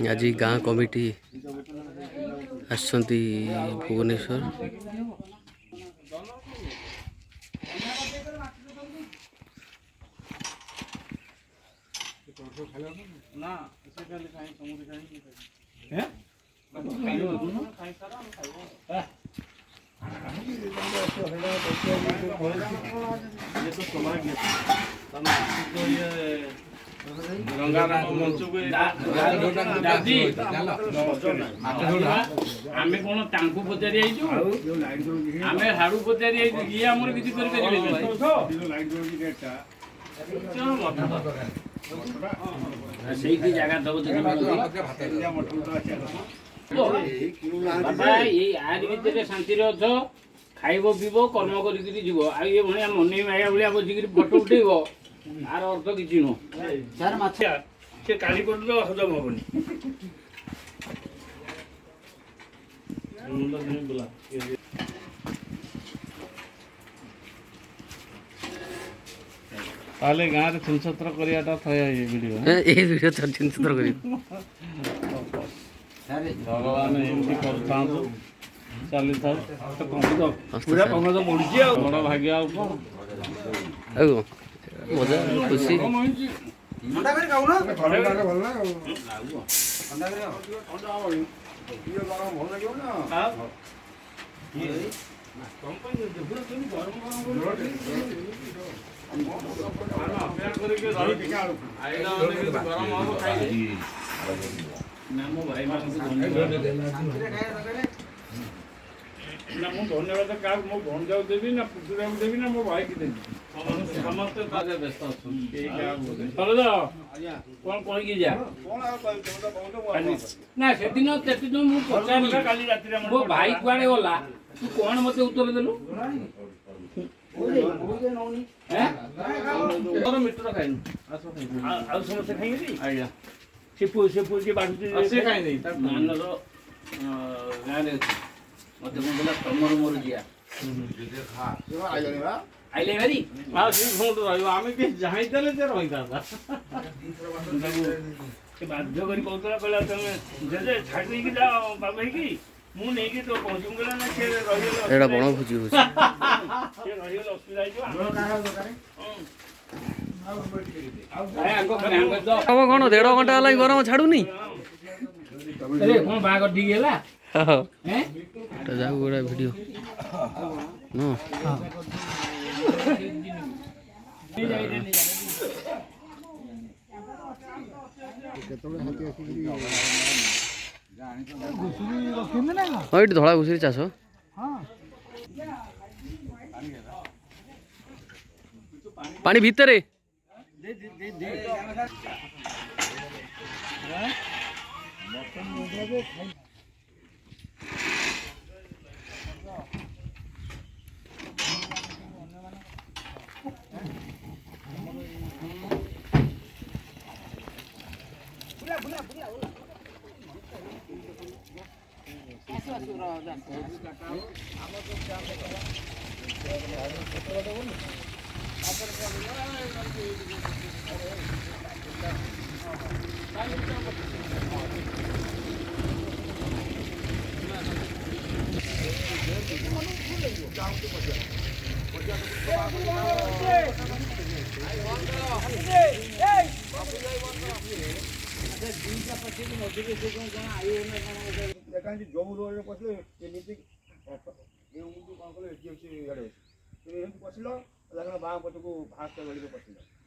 आज गाँ कमिटी आसछन्ति भुवनेश्वर आमे कोन तांकु पचारि आइजु आमे हाडू पचारि आइजु ये हमर किछि करि परिबे सेही की जगह दबो बाबा ये आज भितर शांति रे अछ खाइबो पीबो कर्म करि करि जीवो आ ये भणिया मने माया भलिया बसि करि फोटो उठेबो आर अर्थ किछि नो सर माछा से काली कोट तो हजम होबनी ताले गां रे छिनछत्र करियाटा थय ये वीडियो छिनछत्र करी भगवान एमती करथांतु चली था तो पूरा पंग तो पड़ी आ बड़ भाग्य आ कोन मजा खुशी ठंडा कर खाऊ ना ठंडा कर भल ना ठंडा कर ठंडा आवई ये गरम भल लागियो ना हां ये कंपनी जे पूरा तुम गरम अपेयर करके रही टिका आइला गरम हो खाई ना मो भाई मान को ना मो धन्यवाद का मो भण जाऊ देबी ना पुतुरा को देबी ना मो भाई की देबी समस्त ताजे व्यस्त अछन के क्या बोले चलो जा कोन कोन की जा कोन आ बहुत ना सेदिन तेदिन मु पचानी काली रात्रि मो भाई कुआडे गला तू कोन मते उत्तर देलु हैं तोर मित्र खाइनु आसो खाइ आ समस्त खाइनी आया सेपु के बाडू से खाइ नै मान रो गाने मते कोन बोला तमर मोर जिया खा आइले भारी आ सी फोन रहयो आमे के जाई देले जे रहिता था के बाध्य करी कोतरा पला तमे जे छाडी के जाओ बाबा की मु नै के तो पहुंचूंगा ना के रहियो एडा बण भुजी होछ के रहियो हॉस्पिटल आइजो हमरो काहा दरकारे आए आगो कने हम दो अब कोन 1.5 घंटा लागि गरम छाडू नै अरे कोन बाग डिग गेला हैं तो जाऊ गोडा वीडियो नो हां धड़ा घुसरी चाष पानी भीतर जम्मू रोड पसले नीति ये मुझे कौन कले एचडीएफसी आड़े तो ये पसलो बाँ पटको भाग पसलो